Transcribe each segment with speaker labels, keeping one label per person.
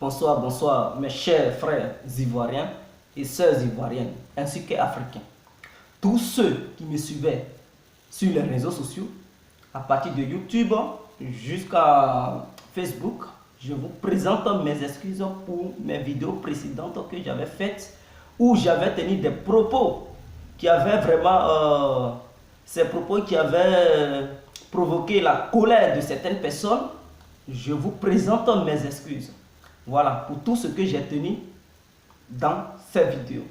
Speaker 1: Bonsoir, bonsoir mes chers frères ivoiriens et sœurs ivoiriennes, ainsi qu'africains. Tous ceux qui me suivaient sur les réseaux sociaux, à partir de YouTube jusqu'à Facebook, je vous présente mes excuses pour mes vidéos précédentes que j'avais faites où j'avais tenu des propos qui avaient vraiment, ces propos qui avaient provoqué la colère de certaines personnes. Je vous présente mes excuses. Voilà, pour tout ce que j'ai tenu dans ces vidéos.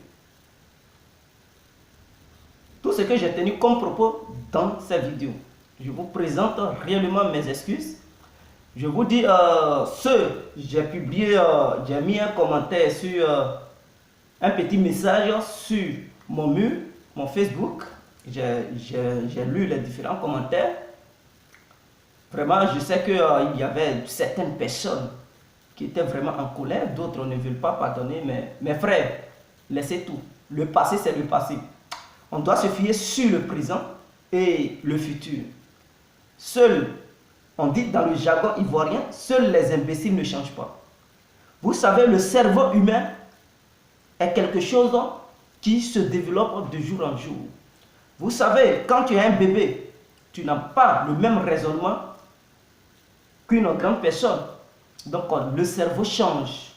Speaker 1: Tout ce que j'ai tenu comme propos dans ces vidéos. Je vous présente réellement mes excuses. Je vous dis, j'ai publié, j'ai mis un commentaire sur un petit message sur mon mur, mon Facebook. J'ai lu les différents commentaires. Vraiment, je sais qu'il y avait certaines personnes qui étaient vraiment en colère, d'autres ne veulent pas pardonner, mais mes frères, laissez tout. Le passé, c'est le passé. On doit se fier sur le présent et le futur. Seul, on dit dans le jargon ivoirien, seuls les imbéciles ne changent pas. Vous savez, le cerveau humain est quelque chose qui se développe de jour en jour. Vous savez, quand tu es un bébé, tu n'as pas le même raisonnement qu'une grande personne. Donc, le cerveau change.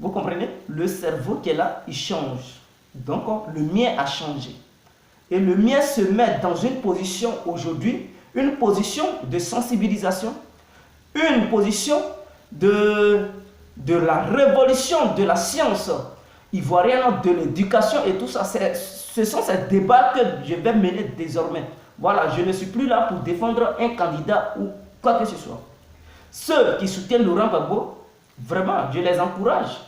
Speaker 1: Vous comprenez? Le cerveau qui est là, il change. Donc, le mien a changé. Et le mien se met dans une position aujourd'hui, une position de sensibilisation, une position de la révolution de la science ivoirienne, de l'éducation et tout ça. Ce sont ces débats que je vais mener désormais. Voilà, je ne suis plus là pour défendre un candidat ou quoi que ce soit. Ceux qui soutiennent Laurent Gbagbo, vraiment, je les encourage.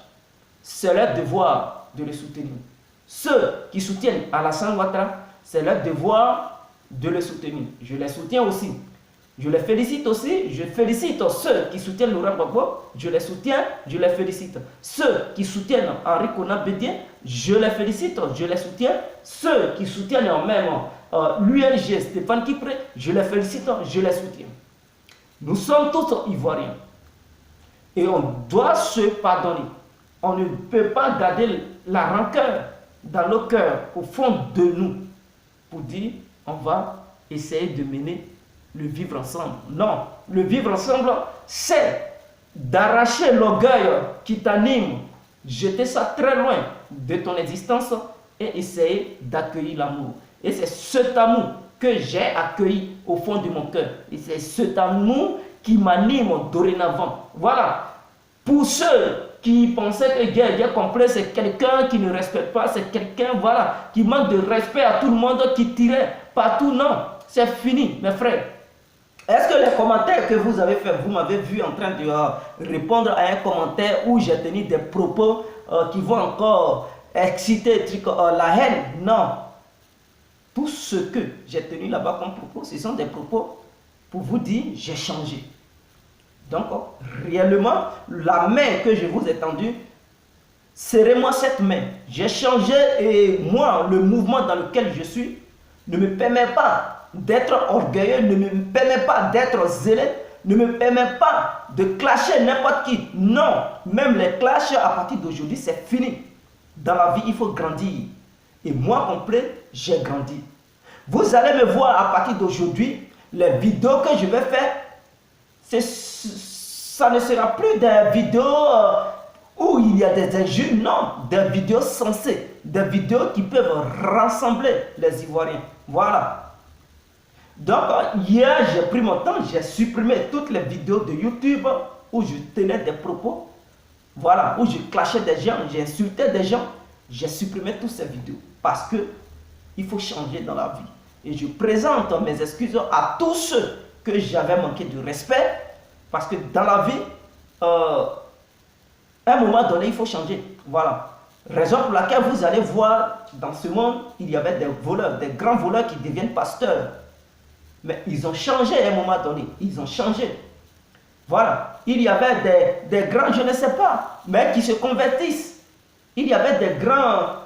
Speaker 1: C'est leur devoir de le soutenir. Ceux qui soutiennent Alassane Ouattara, c'est leur devoir de le soutenir. Je les soutiens aussi. Je les félicite aussi. Je félicite ceux qui soutiennent Laurent Gbagbo. Je les soutiens, je les félicite. Ceux qui soutiennent Henri Konan Bédié, je les félicite, je les soutiens. Ceux qui soutiennent même l'UNG Stéphane Kipré, je les félicite, je les soutiens. Nous sommes tous Ivoiriens et on doit se pardonner. On ne peut pas garder la rancœur dans nos cœurs, au fond de nous, pour dire on va essayer de mener le vivre ensemble. Non, le vivre ensemble, c'est d'arracher l'orgueil qui t'anime, jeter ça très loin de ton existence et essayer d'accueillir l'amour. Et c'est cet amour que j'ai accueilli au fond de mon cœur. Et c'est cet amour qui m'anime dorénavant. Voilà. Pour ceux qui pensaient que Guy Complet, c'est quelqu'un qui ne respecte pas, c'est quelqu'un, voilà, qui manque de respect à tout le monde, qui tirait partout, non. C'est fini, mes frères. Est-ce que les commentaires que vous avez fait, vous m'avez vu en train de répondre à un commentaire où j'ai tenu des propos qui vont encore exciter la haine? Non. Tout ce que j'ai tenu là-bas comme propos, ce sont des propos pour vous dire j'ai changé. Donc, réellement, la main que je vous ai tendue, serrez-moi cette main. J'ai changé et moi, le mouvement dans lequel je suis ne me permet pas d'être orgueilleux, ne me permet pas d'être zélé, ne me permet pas de clasher n'importe qui. Non, même les clashs à partir d'aujourd'hui, c'est fini. Dans la vie, il faut grandir. Et moi, complet, j'ai grandi. Vous allez me voir à partir d'aujourd'hui, les vidéos que je vais faire, ça ne sera plus des vidéos où il y a des injures, non, des vidéos sensées, des vidéos qui peuvent rassembler les Ivoiriens. Voilà. Donc, hier, j'ai pris mon temps, j'ai supprimé toutes les vidéos de YouTube où je tenais des propos, voilà, où je clashais des gens, j'insultais des gens. J'ai supprimé toutes ces vidéos parce que il faut changer dans la vie. Et je présente mes excuses à tous ceux que j'avais manqué de respect parce que dans la vie, à un moment donné, il faut changer. Voilà. Raison pour laquelle vous allez voir dans ce monde, il y avait des voleurs, des grands voleurs qui deviennent pasteurs. Mais ils ont changé à un moment donné. Ils ont changé. Voilà. Il y avait des grands, je ne sais pas, mais qui se convertissent. Il y avait des grands,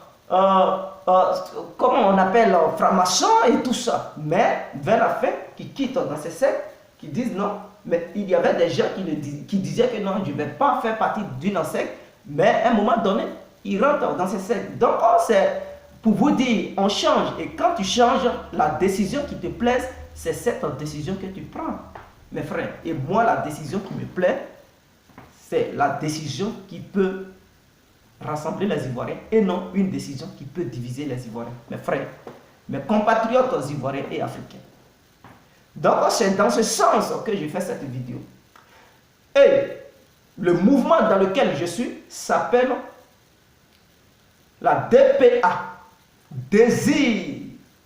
Speaker 1: comment on appelle, francs-maçons et tout ça. Mais vers la fin, qui quittent dans ces sectes, qui disent non, Mais il y avait des gens qui disaient que non, je ne vais pas faire partie d'une secte, mais à un moment donné, ils rentrent dans ces sectes. Donc, c'est pour vous dire, on change. Et quand tu changes, la décision qui te plaise, c'est cette décision que tu prends, mes frères. Et moi, la décision qui me plaît, c'est la décision qui peut rassembler les Ivoiriens et non une décision qui peut diviser les Ivoiriens. Mes frères, mes compatriotes ivoiriens et africains. Donc, c'est dans ce sens que je fais cette vidéo. Et le mouvement dans lequel je suis s'appelle la DPA, Désir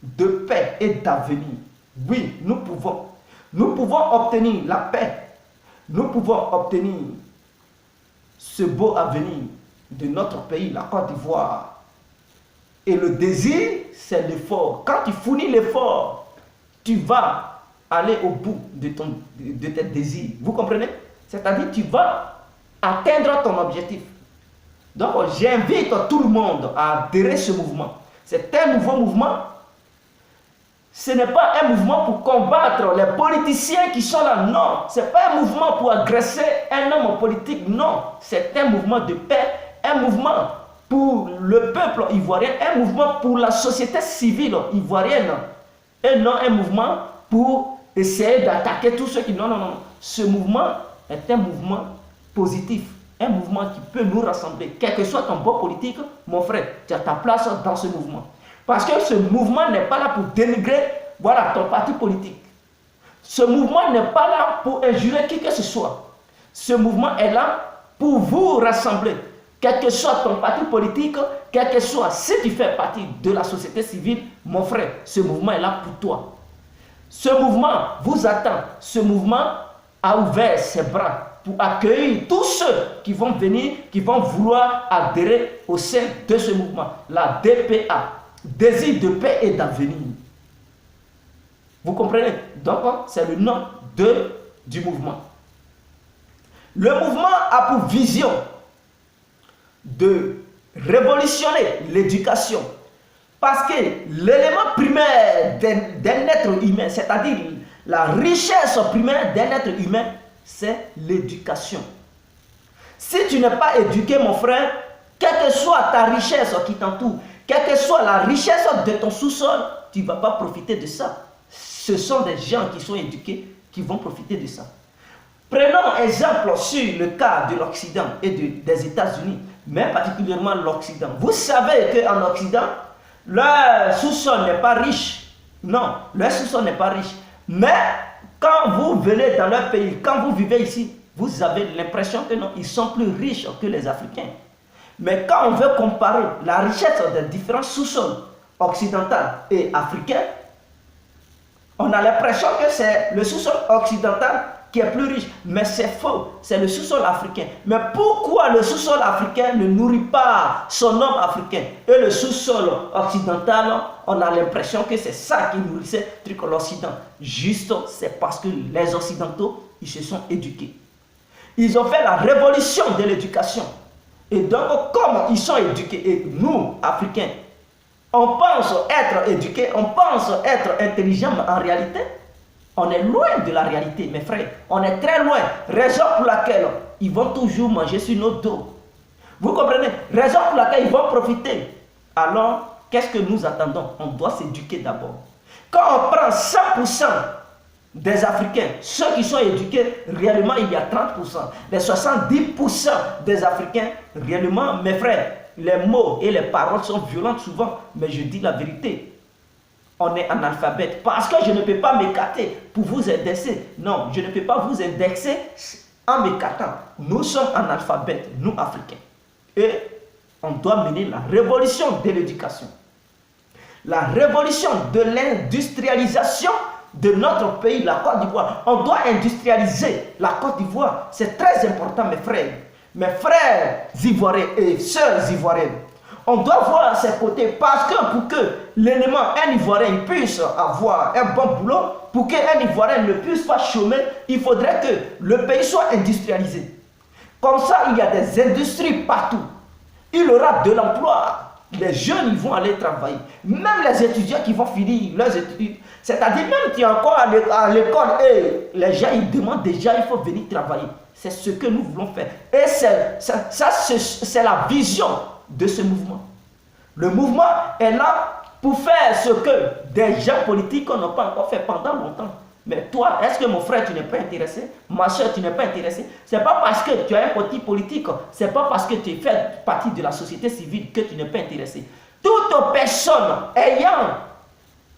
Speaker 1: de paix et d'avenir. Oui, nous pouvons obtenir la paix. Nous pouvons obtenir ce beau avenir de notre pays, la Côte d'Ivoire. Et le désir, c'est l'effort. Quand tu fournis l'effort, tu vas aller au bout de tes désirs. Vous comprenez? C'est-à-dire tu vas atteindre ton objectif. Donc j'invite tout le monde à adhérer à ce mouvement. C'est un nouveau mouvement. Ce n'est pas un mouvement pour combattre les politiciens qui sont là, non. Ce n'est pas un mouvement pour agresser un homme politique, non. C'est un mouvement de paix, un mouvement pour le peuple ivoirien, un mouvement pour la société civile ivoirienne. Et non un mouvement pour essayer d'attaquer tous ceux qui... Non, non, non. Ce mouvement est un mouvement positif, un mouvement qui peut nous rassembler. Quel que soit ton bord politique, mon frère, tu as ta place dans ce mouvement. Parce que ce mouvement n'est pas là pour dénigrer, voilà, ton parti politique. Ce mouvement n'est pas là pour injurer qui que ce soit. Ce mouvement est là pour vous rassembler. Quel que soit ton parti politique, quel que soit, si tu fais partie de la société civile, mon frère, ce mouvement est là pour toi. Ce mouvement vous attend. Ce mouvement a ouvert ses bras pour accueillir tous ceux qui vont venir, qui vont vouloir adhérer au sein de ce mouvement. La DPA, Désir de paix et d'avenir. Vous comprenez? Donc, c'est le nom du mouvement. Le mouvement a pour vision de révolutionner l'éducation. Parce que l'élément primaire d'un être humain, c'est-à-dire la richesse primaire d'un être humain, c'est l'éducation. Si tu n'es pas éduqué, mon frère, quelle que soit ta richesse qui t'entoure, quelle que soit la richesse de ton sous-sol, tu ne vas pas profiter de ça. Ce sont des gens qui sont éduqués qui vont profiter de ça. Prenons exemple sur le cas de l'Occident et des États-Unis, mais particulièrement l'Occident. Vous savez qu'en Occident, leur sous-sol n'est pas riche. Non, leur sous-sol n'est pas riche. Mais quand vous venez dans leur pays, quand vous vivez ici, vous avez l'impression que non, ils sont plus riches que les Africains. Mais quand on veut comparer la richesse des différents sous-sols occidentaux et africains, on a l'impression que c'est le sous-sol occidental qui est plus riche. Mais c'est faux, c'est le sous-sol africain. Mais pourquoi le sous-sol africain ne nourrit pas son homme africain? Et le sous-sol occidental, on a l'impression que c'est ça qui nourrissait l'Occident. Juste, c'est parce que les Occidentaux, ils se sont éduqués. Ils ont fait la révolution de l'éducation. Et donc, comme ils sont éduqués, et nous, Africains, on pense être éduqués, on pense être intelligents, mais en réalité, on est loin de la réalité, mes frères. On est très loin. Raison pour laquelle ils vont toujours manger sur nos dos. Vous comprenez? Raison pour laquelle ils vont profiter. Alors, qu'est-ce que nous attendons? On doit s'éduquer d'abord. Quand on prend 100% des Africains, ceux qui sont éduqués, réellement il y a 30%. Les 70% des Africains, réellement, mes frères, les mots et les paroles sont violentes souvent, mais je dis la vérité. On est analphabète parce que je ne peux pas m'écarter pour vous indexer. Non, je ne peux pas vous indexer en m'écartant. Nous sommes analphabètes, nous Africains. Et on doit mener la révolution de l'éducation. La révolution de l'industrialisation de notre pays, la Côte d'Ivoire. On doit industrialiser la Côte d'Ivoire. C'est très important, mes frères. Mes frères ivoiriens et sœurs ivoiriennes. On doit voir ces côtés parce que pour que l'élément, un Ivoirien puisse avoir un bon boulot, pour qu'un Ivoirien ne puisse pas chômer, il faudrait que le pays soit industrialisé. Comme ça, il y a des industries partout. Il y aura de l'emploi. les jeunes, ils vont aller travailler. Même les étudiants qui vont finir leurs études. C'est-à-dire, même tu es encore à l'école et les gens, ils demandent déjà, il faut venir travailler. C'est ce que nous voulons faire. Et c'est la vision de ce mouvement. Le mouvement est là pour faire ce que des gens politiques n'ont pas encore fait pendant longtemps. Mais toi, est-ce que mon frère, tu n'es pas intéressé? Ma soeur, tu n'es pas intéressé? Ce n'est pas parce que tu as un parti politique, ce n'est pas parce que tu fais partie de la société civile que tu n'es pas intéressé. Toute personne ayant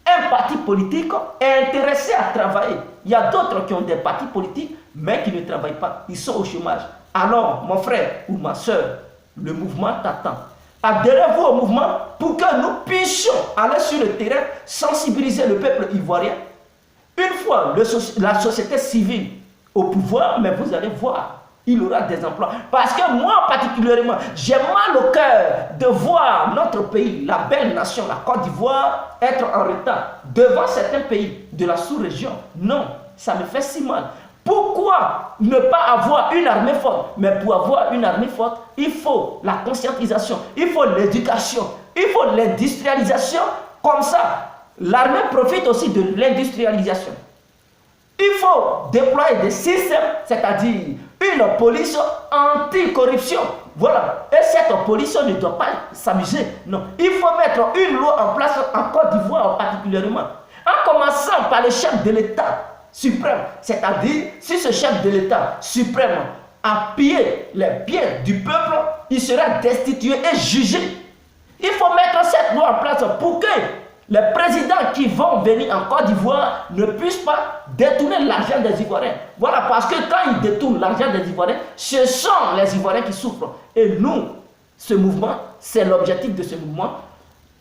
Speaker 1: un parti politique est intéressée à travailler. Il y a d'autres qui ont des partis politiques, mais qui ne travaillent pas. Ils sont au chômage. Alors, mon frère ou ma soeur, le mouvement t'attend. Adhérez-vous au mouvement pour que nous puissions aller sur le terrain, sensibiliser le peuple ivoirien. Une fois la société civile au pouvoir, mais vous allez voir, il y aura des emplois. Parce que moi particulièrement, j'ai mal au cœur de voir notre pays, la belle nation, la Côte d'Ivoire, être en retard devant certains pays de la sous-région. Non, ça me fait si mal. Pourquoi ne pas avoir une armée forte? Mais pour avoir une armée forte, il faut la conscientisation, il faut l'éducation, il faut l'industrialisation. Comme ça, l'armée profite aussi de l'industrialisation. Il faut déployer des systèmes, c'est-à-dire une police anti-corruption. Voilà. Et cette police ne doit pas s'amuser. Non. Il faut mettre une loi en place en Côte d'Ivoire particulièrement. En commençant par le chef de l'État suprême. C'est-à-dire, si ce chef de l'État suprême a pillé les biens du peuple, il sera destitué et jugé. Il faut mettre cette loi en place pour que les présidents qui vont venir en Côte d'Ivoire ne puissent pas détourner l'argent des Ivoiriens. Voilà, parce que quand ils détournent l'argent des Ivoiriens, ce sont les Ivoiriens qui souffrent. Et nous, ce mouvement, c'est l'objectif de ce mouvement.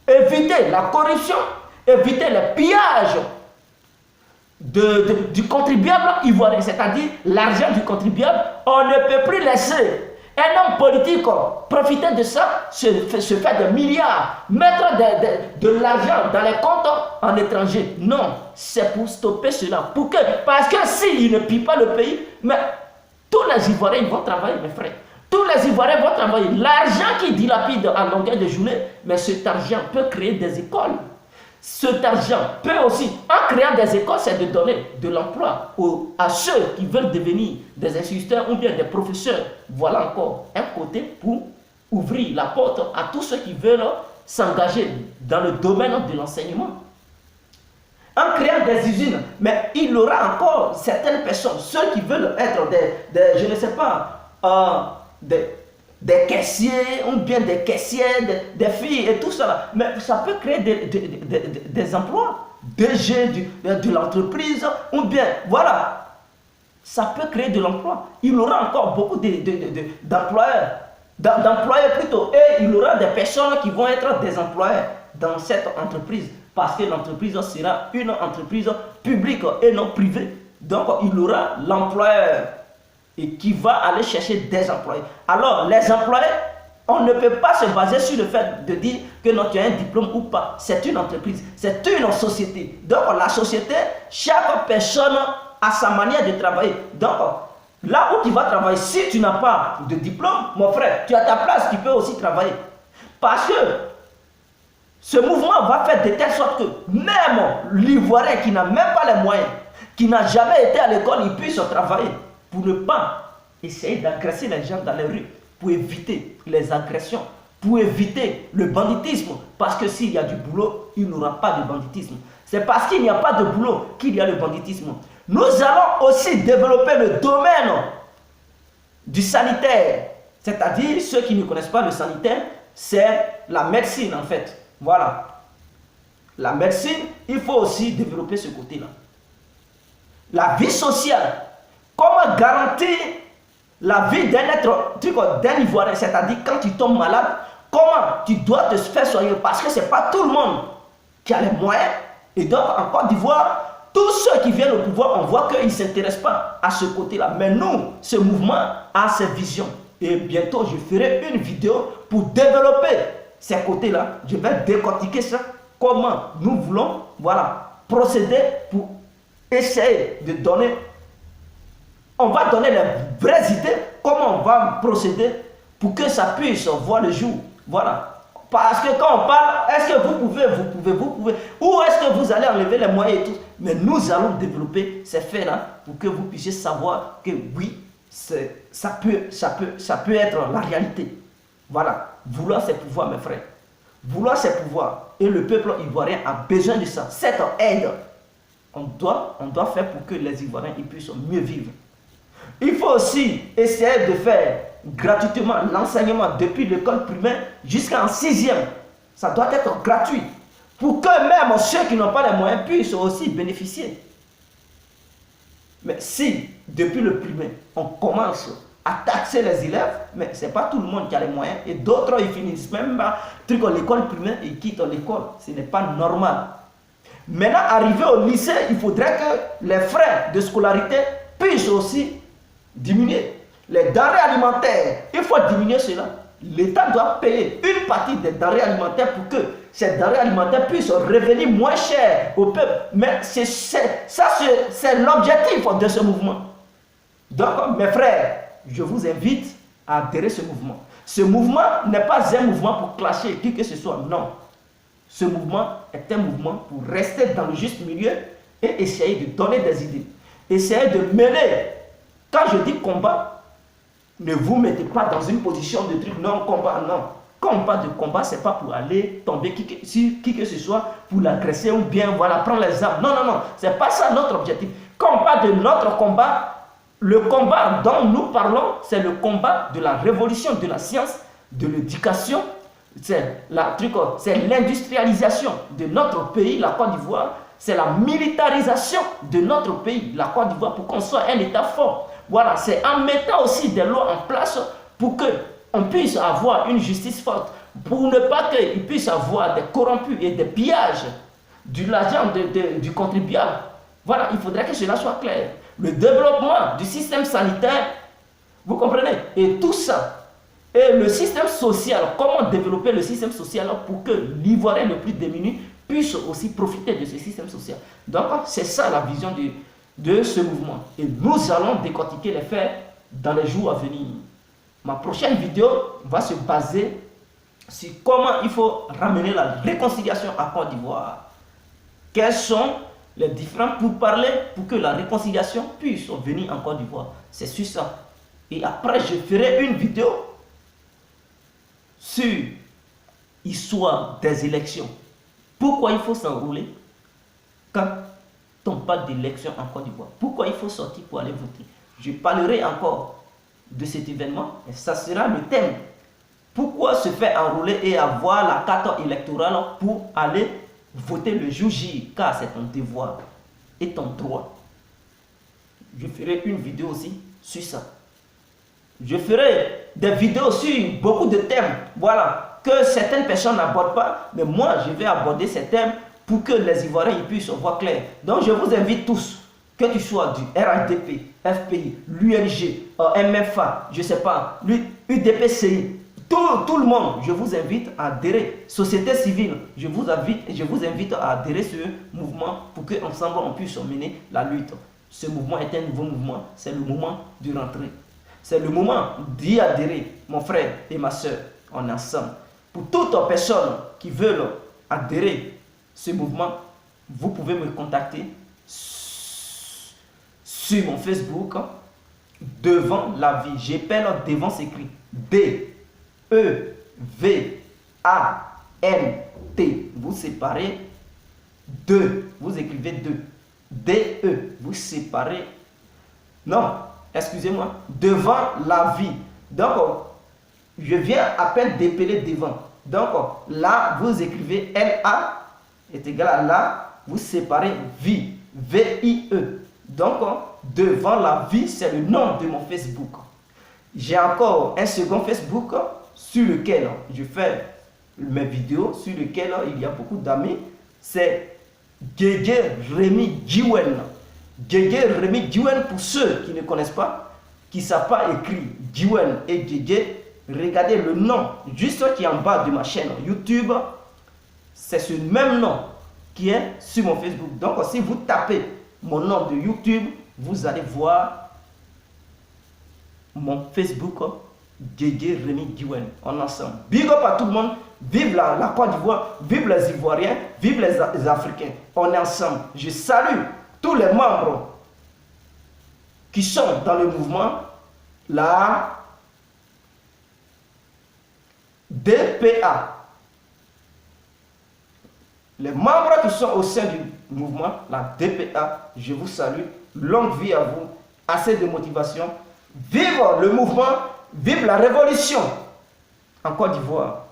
Speaker 1: Éviter la corruption, éviter le pillage du contribuable ivoirien, c'est-à-dire l'argent du contribuable. On ne peut plus laisser un homme politique profiter de ça, se faire des milliards, mettre de l'argent dans les comptes en étranger. Non, c'est pour stopper cela. Parce que s'il ne pille pas le pays, mais tous les Ivoiriens vont travailler, mes frères. Tous les Ivoiriens vont travailler. L'argent qui dilapide en longueur de journée, mais cet argent peut créer des écoles. Cet argent peut aussi, en créant des écoles, c'est de donner de l'emploi à ceux qui veulent devenir des instituteurs ou bien des professeurs. Voilà encore un côté pour ouvrir la porte à tous ceux qui veulent s'engager dans le domaine de l'enseignement. En créant des usines, mais il y aura encore certaines personnes, ceux qui veulent être je ne sais pas, des caissiers, ou bien des caissières, des filles et tout ça. Mais ça peut créer des emplois, des jeunes de l'entreprise, ou bien, voilà, ça peut créer de l'emploi. Il y aura encore beaucoup d'employeurs plutôt, et il y aura des personnes qui vont être des employeurs dans cette entreprise, parce que l'entreprise sera une entreprise publique et non privée. Donc, il y aura l'employeur et qui va aller chercher des employés. Alors, les employés, on ne peut pas se baser sur le fait de dire que non, tu as un diplôme ou pas. C'est une entreprise, c'est une société. Donc, la société, chaque personne a sa manière de travailler. Donc, là où tu vas travailler, si tu n'as pas de diplôme, mon frère, tu as ta place, tu peux aussi travailler. Parce que ce mouvement va faire de telle sorte que même l'Ivoirien qui n'a même pas les moyens, qui n'a jamais été à l'école, il puisse travailler. Pour ne pas essayer d'agresser les gens dans les rues, pour éviter les agressions, pour éviter le banditisme. Parce que s'il y a du boulot, il n'y aura pas de banditisme. C'est parce qu'il n'y a pas de boulot qu'il y a le banditisme. Nous allons aussi développer le domaine du sanitaire. C'est-à-dire, ceux qui ne connaissent pas le sanitaire, c'est la médecine en fait. Voilà. La médecine, il faut aussi développer ce côté-là. La vie sociale. Comment garantir la vie d'un Ivoirien, c'est-à-dire quand tu tombes malade, comment tu dois te faire soigner, parce que ce n'est pas tout le monde qui a les moyens. Et donc en Côte d'Ivoire, tous ceux qui viennent au pouvoir, on voit qu'ils ne s'intéressent pas à ce côté-là. Mais nous, ce mouvement a ses visions. Et bientôt, je ferai une vidéo pour développer ces côtés-là. Je vais décortiquer ça, comment nous voulons, voilà, procéder pour essayer de donner. On va donner les vraies idées, comment on va procéder pour que ça puisse voir le jour. Voilà. Parce que quand on parle, est-ce que vous pouvez, ou est-ce que vous allez enlever les moyens et tout? Mais nous allons développer ces faits-là pour que vous puissiez savoir que oui, ça peut être la réalité. Voilà, vouloir c'est pouvoir, mes frères. Vouloir c'est pouvoir. Et le peuple ivoirien a besoin de ça. Cette aide, on doit faire pour que les Ivoiriens ils puissent mieux vivre. Il faut aussi essayer de faire gratuitement l'enseignement depuis l'école primaire jusqu'en 6e. Ça doit être gratuit. Pour que même ceux qui n'ont pas les moyens puissent aussi bénéficier. Mais si, depuis le primaire, on commence à taxer les élèves, mais ce n'est pas tout le monde qui a les moyens. Et d'autres, ils finissent même par l'école primaire et quittent l'école. Ce n'est pas normal. Maintenant, arrivé au lycée, il faudrait que les frais de scolarité puissent aussi diminuer. Les denrées alimentaires, il faut diminuer cela. L'État doit payer une partie des denrées alimentaires pour que ces denrées alimentaires puissent revenir moins cher au peuple. Mais c'est l'objectif de ce mouvement. Donc, mes frères, je vous invite à adhérer à ce mouvement. Ce mouvement n'est pas un mouvement pour clasher qui que ce soit, non. Ce mouvement est un mouvement pour rester dans le juste milieu et essayer de donner des idées. Essayer de mener. Quand je dis combat, ne vous mettez pas dans une position de truc, non, combat, non. Quand on parle de combat, ce n'est pas pour aller tomber sur qui que ce soit, pour l'agresser ou bien voilà, prendre les armes. Non, non, non, ce n'est pas ça notre objectif. Quand on parle de notre combat, le combat dont nous parlons, c'est le combat de la révolution de la science, de l'éducation, c'est l'industrialisation de notre pays, la Côte d'Ivoire, c'est la militarisation de notre pays, la Côte d'Ivoire, pour qu'on soit un État fort. Voilà, c'est en mettant aussi des lois en place pour qu'on puisse avoir une justice forte, pour ne pas qu'il puisse avoir des corrompus et des pillages de l'argent du contribuable. Voilà, il faudrait que cela soit clair. Le développement du système sanitaire, vous comprenez? Et tout ça. Et le système social, comment développer le système social pour que l'Ivoirien le plus démuni puisse aussi profiter de ce système social. Donc, c'est ça la vision de ce mouvement. Et nous allons décortiquer les faits dans les jours à venir. Ma prochaine vidéo va se baser sur comment il faut ramener la réconciliation à Côte d'Ivoire. Quels sont les différents pourparlers pour que la réconciliation puisse venir en Côte d'Ivoire. C'est sur ça. Et après, je ferai une vidéo sur l'histoire des élections. Pourquoi il faut s'enrouler quand on parle d'élections en Côte d'Ivoire? Pourquoi il faut sortir pour aller voter? Je parlerai encore de cet événement et ça sera le thème. Pourquoi se faire enrouler et avoir la carte électorale pour aller voter le jour J, car c'est ton devoir et ton droit. Je ferai une vidéo aussi sur ça. Je ferai des vidéos sur beaucoup de thèmes, voilà, que certaines personnes n'abordent pas, mais moi je vais aborder ces thèmes pour que les Ivoiriens puissent voir clair. Donc je vous invite tous, que tu sois du RADP, FPI, l'UNG, MFA, je ne sais pas, l'UDPCI, tout le monde, je vous invite à adhérer. Société civile, je vous invite à adhérer à ce mouvement pour qu'ensemble on puisse mener la lutte. Ce mouvement est un nouveau mouvement, c'est le moment de rentrer. C'est le moment d'y adhérer, mon frère et ma soeur, on est ensemble. Pour toute personne qui veut adhérer à ce mouvement, vous pouvez me contacter sur mon Facebook, Devant la vie. J'appelle Devant s'écrit D-E-V-A-N-T. Vous séparez 2. Vous écrivez 2. D-E. Vous séparez. Non, excusez-moi. Devant la vie. Donc, je viens à peine d'épeler devant. Donc, là, vous écrivez L-A est égal à là. Vous séparez vie. V-I-E. Donc, Devant la vie, c'est le nom de mon Facebook. J'ai encore un second Facebook sur lequel je fais mes vidéos, sur lequel il y a beaucoup d'amis. C'est Guégué Rémi Djiwen. Guégué Rémi Djiwen, pour ceux qui ne connaissent pas, qui ne savent pas écrire Djiwen et Guégué, regardez le nom juste qui est en bas de ma chaîne YouTube. C'est ce même nom qui est sur mon Facebook. Donc, si vous tapez mon nom de YouTube, vous allez voir mon Facebook Guégué Rémi Guiwen. On est ensemble. Big up à tout le monde. Vive la Côte d'Ivoire, vive les Ivoiriens, vive les Africains. On est ensemble. Je salue tous les membres qui sont dans le mouvement, la DPA. Les membres qui sont au sein du mouvement, la DPA, je vous salue. Longue vie à vous, assez de motivation. Vive le mouvement, vive la révolution en Côte d'Ivoire.